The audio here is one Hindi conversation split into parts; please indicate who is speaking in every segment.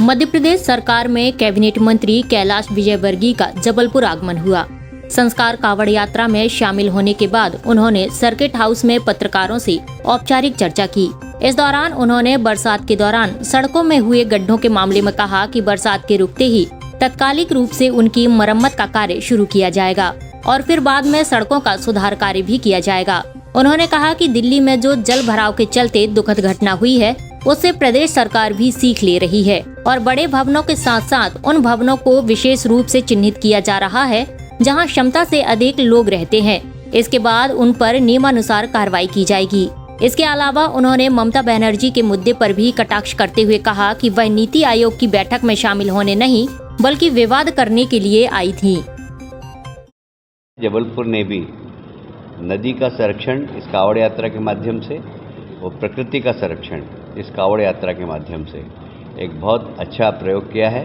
Speaker 1: मध्य प्रदेश सरकार में कैबिनेट मंत्री कैलाश विजयवर्गीय का जबलपुर आगमन हुआ। संस्कार कावड़ यात्रा में शामिल होने के बाद उन्होंने सर्किट हाउस में पत्रकारों से औपचारिक चर्चा की। इस दौरान उन्होंने बरसात के दौरान सड़कों में हुए गड्ढों के मामले में कहा कि बरसात के रुकते ही तात्कालिक रूप से उनकी मरम्मत का कार्य शुरू किया जाएगा और फिर बाद में सड़कों का सुधार कार्य भी किया जाएगा। उन्होंने कहा कि दिल्ली में जो जल भराव के चलते दुखद घटना हुई है, उससे प्रदेश सरकार भी सीख ले रही है और बड़े भवनों के साथ साथ उन भवनों को विशेष रूप से चिन्हित किया जा रहा है जहां क्षमता से अधिक लोग रहते हैं। इसके बाद उन पर नियमानुसार कार्रवाई की जाएगी। इसके अलावा उन्होंने ममता बनर्जी के मुद्दे पर भी कटाक्ष करते हुए कहा कि वह नीति आयोग की बैठक में शामिल होने नहीं बल्कि विवाद करने के लिए आई थी।
Speaker 2: जबलपुर ने भी नदी का संरक्षण इस कावड़ यात्रा के माध्यम से और प्रकृति का संरक्षण इस कावड़ यात्रा के माध्यम से एक बहुत अच्छा प्रयोग किया है।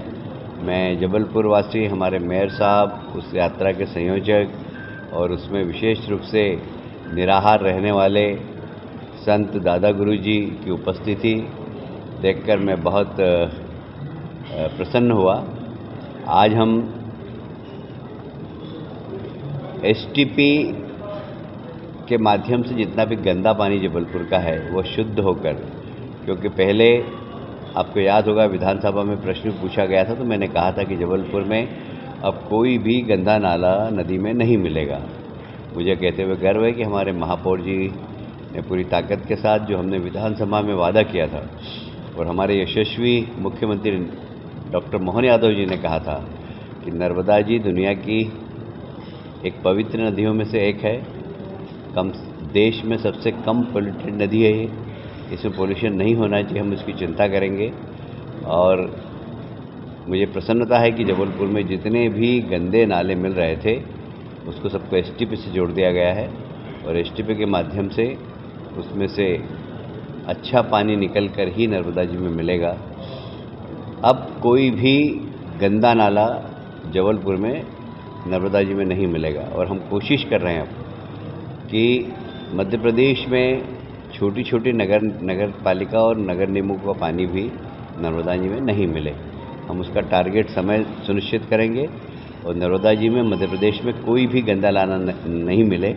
Speaker 2: मैं जबलपुर वासी, हमारे मेयर साहब, उस यात्रा के संयोजक और उसमें विशेष रूप से निराहार रहने वाले संत दादा गुरु जी की उपस्थिति देखकर मैं बहुत प्रसन्न हुआ। आज हम एसटीपी के माध्यम से जितना भी गंदा पानी जबलपुर का है वो शुद्ध होकर, क्योंकि पहले आपको याद होगा विधानसभा में प्रश्न पूछा गया था तो मैंने कहा था कि जबलपुर में अब कोई भी गंदा नाला नदी में नहीं मिलेगा। मुझे कहते हुए गर्व है कि हमारे महापौर जी ने पूरी ताकत के साथ जो हमने विधानसभा में वादा किया था और हमारे यशस्वी मुख्यमंत्री डॉक्टर मोहन यादव जी ने कहा था कि नर्मदा जी दुनिया की एक पवित्र नदियों में से एक है। देश में सबसे कम पोल्यूटेड नदी है ये, इसमें पोल्यूशन नहीं होना चाहिए, हम इसकी चिंता करेंगे। और मुझे प्रसन्नता है कि जबलपुर में जितने भी गंदे नाले मिल रहे थे उसको सबको एसटीपी से जोड़ दिया गया है और एसटीपी के माध्यम से उसमें से अच्छा पानी निकल कर ही नर्मदा जी में मिलेगा। अब कोई भी गंदा नाला जबलपुर में नर्मदा जी में नहीं मिलेगा और हम कोशिश कर रहे हैं अब कि मध्य प्रदेश में छोटी छोटी नगर पालिका और नगर निगमों का पानी भी नर्मदा जी में नहीं मिले। हम उसका टारगेट समय सुनिश्चित करेंगे और नर्मदा जी में मध्य प्रदेश में कोई भी गंदा नाला नहीं मिले,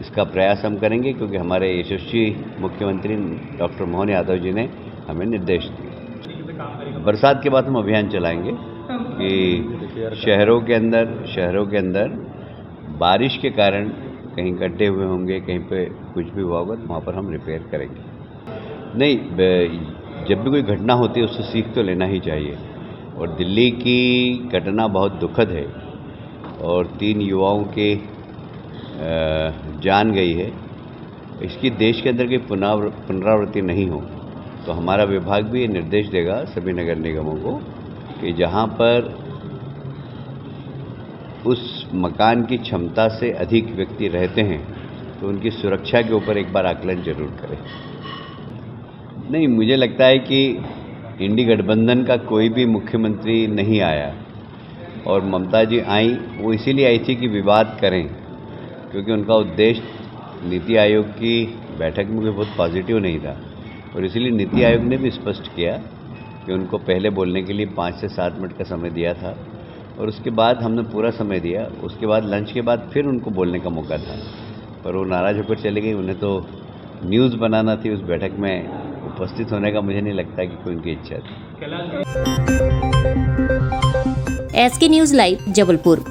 Speaker 2: इसका प्रयास हम करेंगे, क्योंकि हमारे यशस्वी मुख्यमंत्री डॉक्टर मोहन यादव जी ने हमें निर्देश दिए। बरसात के बाद हम अभियान चलाएंगे कि शहरों के अंदर बारिश के कारण कहीं गड्ढे हुए होंगे, कहीं पे कुछ भी हुआ होगा तो वहाँ पर हम रिपेयर करेंगे। नहीं, जब भी कोई घटना होती है उससे सीख तो लेना ही चाहिए और दिल्ली की घटना बहुत दुखद है और 3 युवाओं के जान गई है। इसकी देश के अंदर की पुनरावृत्ति नहीं हो तो हमारा विभाग भी ये निर्देश देगा सभी नगर निगमों को कि जहाँ पर उस मकान की क्षमता से अधिक व्यक्ति रहते हैं तो उनकी सुरक्षा के ऊपर एक बार आकलन जरूर करें। नहीं, मुझे लगता है कि इंडी गठबंधन का कोई भी मुख्यमंत्री नहीं आया और ममता जी आई, वो इसीलिए आई थी कि विवाद करें, क्योंकि उनका उद्देश्य नीति आयोग की बैठक में बहुत पॉजिटिव नहीं था और इसीलिए नीति आयोग ने भी स्पष्ट किया कि उनको पहले बोलने के लिए 5 से 7 मिनट का समय दिया था और उसके बाद हमने पूरा समय दिया। उसके बाद लंच के बाद फिर उनको बोलने का मौका था पर वो नाराज होकर चले गई। उन्हें तो न्यूज़ बनाना थी, उस बैठक में उपस्थित होने का मुझे नहीं लगता कि कोई उनकी इच्छा थी।
Speaker 1: SK news live Jabalpur.